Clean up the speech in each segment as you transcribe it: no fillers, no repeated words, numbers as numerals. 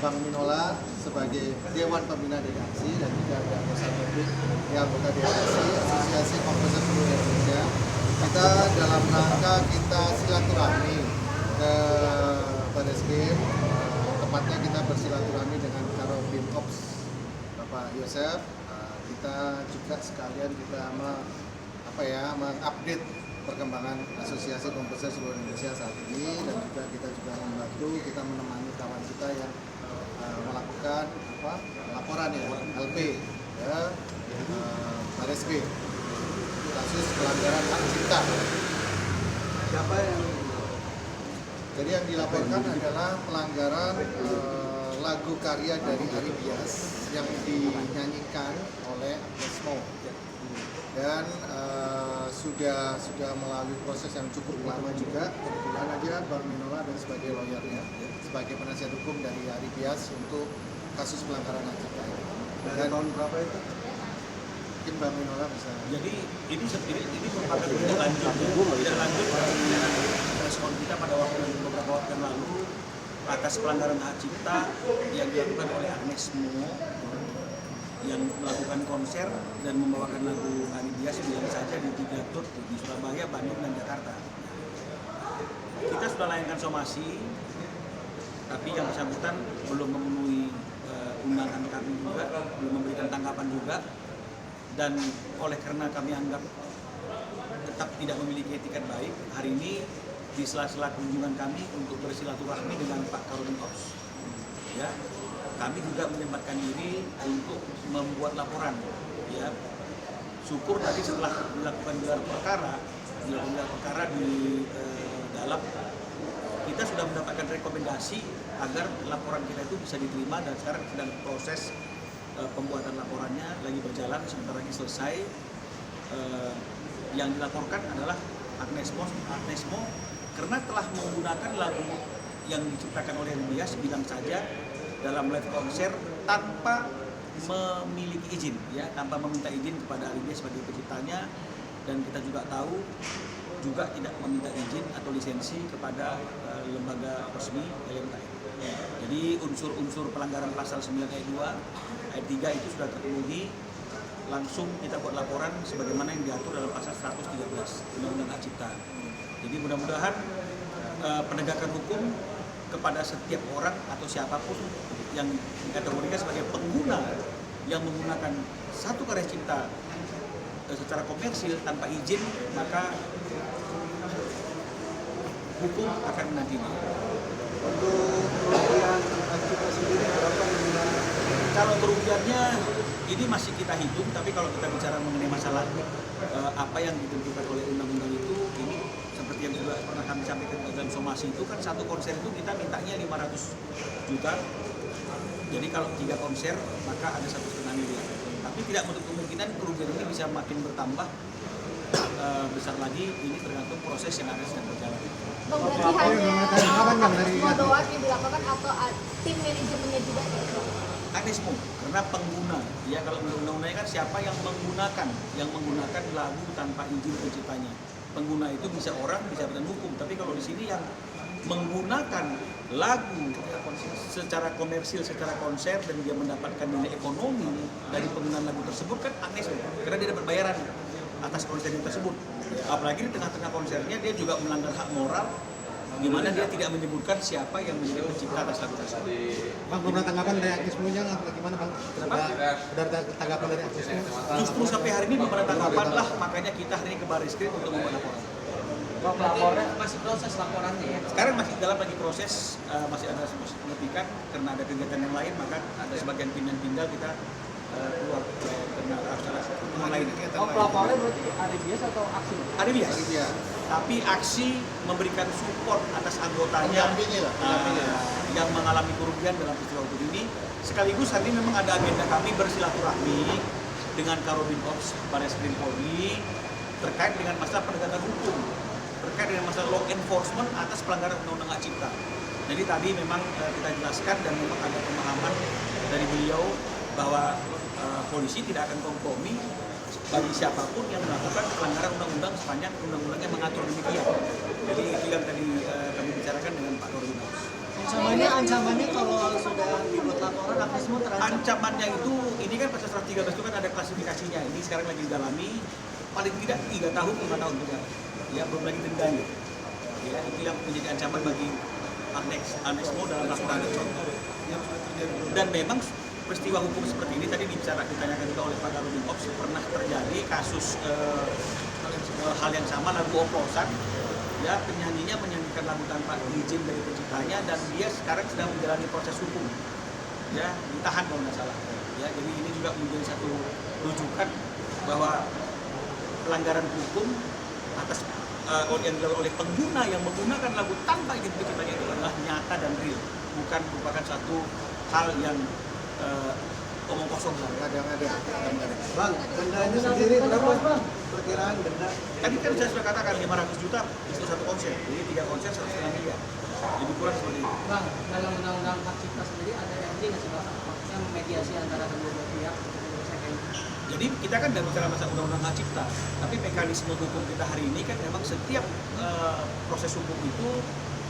Bang Minola sebagai Dewan Pembina DKASI dan juga ada Anggota Publik yang anggota DKASI, Asosiasi Komposer Seluruh Indonesia. Kita dalam rangka kita silaturahmi ke Barreskrim, tepatnya kita bersilaturahmi dengan Karo Bimops Bapak Yosef. Kita juga sekalian kita mengupdate perkembangan Asosiasi Komposer Seluruh Indonesia saat ini, dan juga kita membantu, kita menemani kawan kita yang melakukan laporan ya LP ya Barreskrim kasus pelanggaran hak cipta. Siapa yang? Jadi yang dilaporkan adalah pelanggaran lagu karya dari Ari Bias yang dinyanyikan oleh Agnes Mo, dan sudah melalui proses yang cukup lama juga. Kebetulan aja Bang Minola dan sebagai lawyernya, sebagai penasihat hukum dari Ari Bias untuk kasus pelanggaran hak cipta ini. Dari tahun berapa itu? Mungkin Bang Minola bisa. Jadi ini merupakan tindak lanjut respon kita pada beberapa waktu yang lalu atas pelanggaran hak cipta yang dilakukan oleh Agnes Mo yang melakukan konser dan membawakan lagu Ari Bias bilang saja di 3 tour di Surabaya, Bandung, dan Jakarta. Kita sudah layangkan somasi, tapi yang bersangkutan belum memenuhi undangan kami juga, belum memberikan tanggapan juga, dan oleh karena kami anggap tetap tidak memiliki etikat baik, hari ini di sela-sela kunjungan kami untuk bersilaturahmi dengan Pak Karo Bimops, ya, kami juga menyempatkan diri untuk membuat laporan. Ya, syukur tadi setelah dilakukan gelar perkara di dalam, kita sudah mendapatkan rekomendasi agar laporan kita itu bisa diterima, dan sekarang sedang proses pembuatan laporannya lagi berjalan, sebentar lagi selesai. Yang dilaporkan adalah Agnes Mo karena telah menggunakan lagu yang diciptakan oleh Ari Bias bilang saja dalam live konser tanpa memiliki izin, ya, tanpa meminta izin kepada Ari Bias sebagai penciptanya, dan kita juga tahu juga tidak meminta izin atau lisensi kepada lembaga resmi LMKN. Jadi unsur-unsur pelanggaran pasal 9 ayat 2 ayat 3 itu sudah terpenuhi, langsung kita buat laporan sebagaimana yang diatur dalam pasal 113 Undang-Undang Hak Cipta. Jadi mudah-mudahan penegakan hukum kepada setiap orang atau siapapun yang dikategorikan sebagai pengguna yang menggunakan satu karya cipta secara komersil tanpa izin, maka hukum akan menantinya. Untuk kerugian hak cipta sendiri berapa yang? Kalau kerugiannya ini masih kita hitung, tapi kalau kita bicara mengenai masalah apa yang ditentukan oleh undang-undang itu, ini seperti yang sudah pernah kami sampaikan dalam somasi itu kan, satu konser itu kita mintanya 500 juta. Jadi kalau 3 konser maka ada 1,5 miliar. Tapi tidak menutup kemungkinan kerugian ini bisa makin bertambah besar lagi. Ini tergantung proses yang ada sedang berjalan. Berarti hanya mau doang yang dilakukan atau tim manajemennya juga gitu? Agnes Mo, karena pengguna, ya, kalau undang-undangnya kan siapa yang menggunakan lagu tanpa izin penciptanya. Pengguna itu bisa orang, bisa badan hukum, tapi kalau di sini yang menggunakan lagu secara komersil, secara konser, dan dia mendapatkan nilai ekonomi dari penggunaan lagu tersebut kan Agnes Mo, karena dia dapat bayaran atas konser tersebut. Apalagi di tengah-tengah konsernya dia juga melanggar hak moral, di mana dia tidak menyebutkan siapa yang menjadi pencipta atas lagu tersebut. Bang, belum ada tanggapan dari Agnes Mo-nya gimana Bang? Kenapa? Ada tanggapan dari Agnes Mo? Justru sampai hari ini belum ada tanggapan lah, makanya kita hari ini ke Barreskrim untuk membuat laporan. Pak, laporannya masih proses laporannya ya? Sekarang masih dalam lagi proses, masih ada proses pengetikan karena ada kegiatan yang lain, maka ada sebagian pindah kita keluar karena acara lain. Oh, pelapornya berarti Ari Bias atau aksi? Ari Bias. Iya. Tapi aksi memberikan support atas anggotanya yang mengalami kerugian dalam peristiwa hukum ini. Sekaligus hari ini memang ada agenda kami bersilaturahmi dengan Karo Bimops Barreskrim Polri terkait dengan masalah penegakan hukum, terkait dengan masalah law enforcement atas pelanggaran undang-undang hak cipta. Jadi tadi memang kita jelaskan dan memang ada pemahaman dari beliau bahwa polisi tidak akan kompromi bagi siapapun yang melakukan pelanggaran undang-undang sepanjang undang-undangnya mengatur demikian. Jadi itu yang tadi kami bicarakan dengan Pak Karo Bimops. Ancamannya kalau sudah yang dibuat laporan Agnes Mo terancam. Ancamannya itu, ini kan pasal 113 itu kan ada klasifikasinya. Ini sekarang lagi didalami, paling tidak 3 tahun 5 tahun juga. Ya, belum lagi dendanya. Ya, itu yang menjadi ancaman bagi Agnes Mo dalam melakukan contoh. Dan memang peristiwa hukum seperti ini tadi ditanyakan juga oleh Pak Karudin Ops, pernah terjadi kasus hal yang sama, lagu oplosan. Ya, penyanyinya menyanyikan lagu tanpa izin dari penciptanya dan dia sekarang sedang menjalani proses hukum. Ya, ditahan kalau nggak salah. Ya, jadi ini juga menjadi satu rujukan bahwa pelanggaran hukum atas yang dilakukan oleh pengguna yang menggunakan lagu tanpa izin penciptanya itu adalah nyata dan real, bukan merupakan satu hal yang omong kosong. Kadang-kadang. Bang, dendanya sendiri berapa bang? Perkiraan denda? Tadi kan saya sudah katakan 500 juta itu satu konser, jadi 3 konser 1,5 miliar. Lebih kurang seperti itu. Bang, dalam undang-undang hak cipta sendiri ada RJ nggak sih bang? Maksudnya mediasi antara kedua belah pihak. Jadi kita kan tidak bicara masalah undang-undang hak cipta, tapi mekanisme hukum kita hari ini kan memang setiap proses hukum itu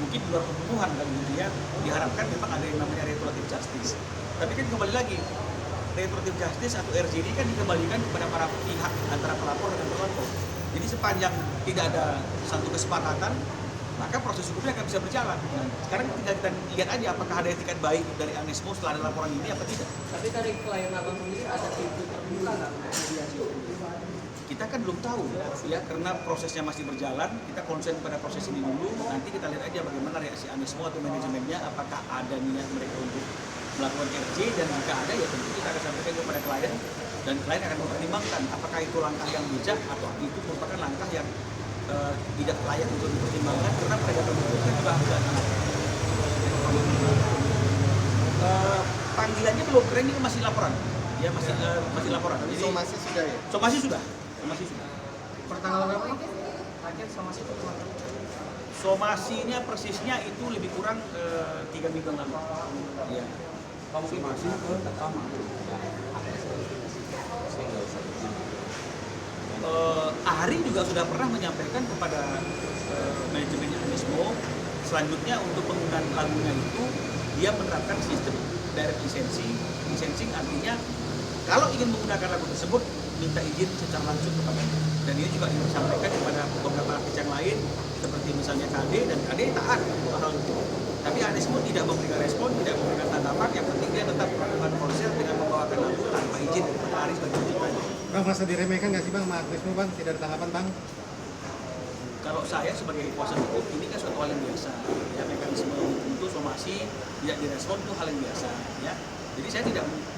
mungkin di luar pembunuhan kan gitu ya, diharapkan memang ada yang namanya restoratif justice. Tapi kan kembali lagi, restoratif justice atau RJ ini kan dikembalikan kepada para pihak antara pelapor dan terlapor. Jadi sepanjang tidak ada satu kesepakatan, maka proses hukumnya akan bisa berjalan. Sekarang tinggal kita lihat aja apakah ada etikat baik dari Agnes Mo setelah ada laporan ini apa tidak. Tapi dari klien abang sendiri ada pintu terbuka nggak mediasi? Kita kan belum tahu ya, karena prosesnya masih berjalan. Kita konsen pada proses ini dulu. Nanti kita lihat aja bagaimana reaksi Agnes Mo atau manajemennya, apakah ada niat mereka untuk melakukan RJ, dan jika ada ya tentu kita akan sampaikan kepada klien dan klien akan mempertimbangkan apakah itu langkah yang bijak atau itu merupakan langkah yang tidak layak untuk dipertimbangkan karena penegakan hukum kan juga harus ada. Panggilannya belum, karena ini masih laporan. Ya masih laporan. Tapi Jadi somasi sudah ya? somasi sudah. Pertanggal berapa? Akhir sama situ kemarin. Somasinya persisnya itu lebih kurang 3 minggu yang lalu. Ya. Konfirmasi ke pertama. Ahri juga sudah pernah menyampaikan kepada manajemen Agnes Mo, selanjutnya untuk penggunaan lagunya itu dia menerapkan sistem direct licensing artinya kalau ingin menggunakan lagu tersebut minta izin secara langsung kepada, dan ini juga disampaikan kepada beberapa artis yang lain seperti misalnya KD, dan KD taat untuk hal itu. Tapi Agnes Mo tidak memberikan respon, tidak memberikan tanggapan, yang penting dia tetap melakukan konser dengan membawakan lagu tanpa izin kepada Ahri sebagai penciptanya. Bang, merasa diremehkan nggak sih bang sama Agnes Mo bang? Tidak ada tanggapan bang? Kalau saya sebagai kuasa hukum ini kan suatu hal yang biasa. Ya, mekanisme hukum itu somasi tidak direspon itu hal yang biasa. Ya, jadi saya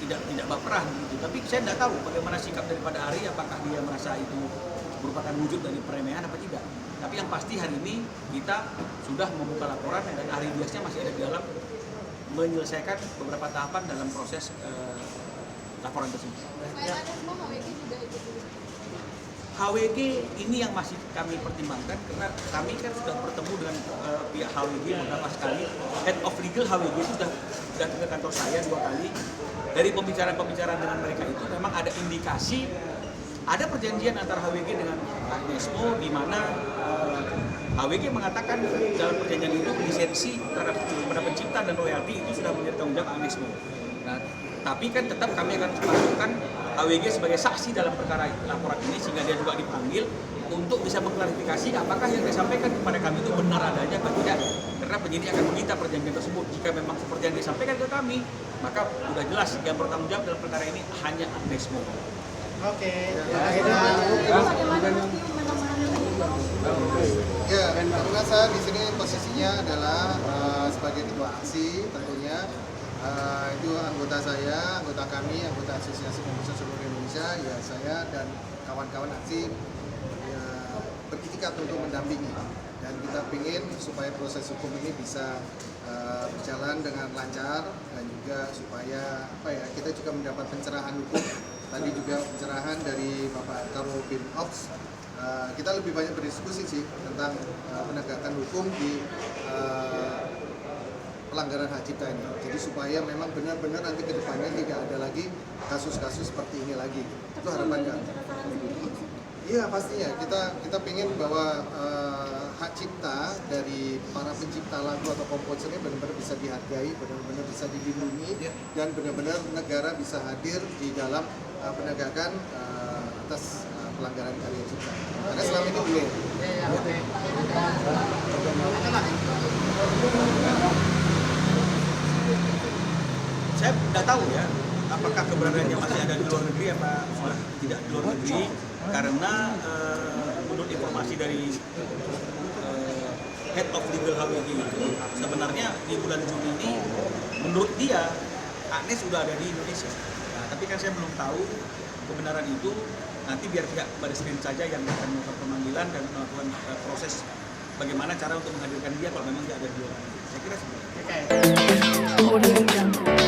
tidak baperan gitu. Tapi saya tidak tahu bagaimana sikap daripada Ahri, apakah dia merasa itu merupakan wujud dari peremehan apa tidak. Tapi yang pasti hari ini kita sudah membuka laporan dan Ahri biasanya masih ada di dalam menyelesaikan beberapa tahapan dalam proses laporan tersebut. Selain ada semua HWG juga ikut dulu. HWG ini yang masih kami pertimbangkan karena kami kan sudah bertemu dengan pihak HWG beberapa kali. Head of Legal HWG itu sudah datang ke kantor saya 2 kali. Dari pembicaraan dengan mereka itu memang ada indikasi ada perjanjian antara HWG dengan Agnes Mo di mana HWG mengatakan dalam perjanjian itu lisensi terhadap pencipta dan royalti itu sudah menjadi tanggung jawab Agnes Mo. Nah, tapi kan tetap kami akan masukkan HWG sebagai saksi dalam perkara laporan ini sehingga dia juga dipanggil untuk bisa mengklarifikasi apakah yang disampaikan kepada kami itu benar adanya atau tidak, karena penyidik akan meminta perjanjian tersebut. Jika memang seperti yang disampaikan ke kami, maka sudah jelas yang bertanggung jawab dalam perkara ini hanya Agnes Mo. Oke. Bagaimana Mas menangani? Ya, karena saya di sini posisinya adalah sebagai ketua aksi tentunya. Itu anggota saya, anggota kami, anggota Asosiasi Komposer Seluruh Indonesia, ya saya dan kawan-kawan aksi ya, beritikat untuk mendampingi, dan kita ingin supaya proses hukum ini bisa berjalan dengan lancar, dan juga supaya kita juga mendapat pencerahan hukum. Tadi juga pencerahan dari Bapak Karudin Ops. Kita lebih banyak berdiskusi sih tentang penegakan hukum di pelanggaran hak cipta ini. Jadi supaya memang benar-benar nanti ke depannya tidak ada lagi kasus-kasus seperti ini lagi. Itu harapan kami. Iya pastinya kita ingin bahwa hak cipta dari para pencipta lagu atau komposernya benar-benar bisa dihargai, benar-benar bisa dilindungi, dan benar-benar negara bisa hadir di dalam penegakan atas pelanggaran karya cipta. Karena selama ini boleh. Saya tidak tahu ya, apakah keberadaannya masih ada di luar negeri apa sudah tidak di luar negeri, karena menurut informasi dari Head of Legal HWG itu, sebenarnya di bulan Juni ini menurut dia Agnes sudah ada di Indonesia. Nah, tapi kan saya belum tahu kebenaran itu. Nanti biar pihak Baris Krim saja yang akan melakukan pemanggilan dan melakukan proses bagaimana cara untuk menghadirkan dia kalau memang dia ada di luar negeri. Saya kira seperti itu. Audio Jungle.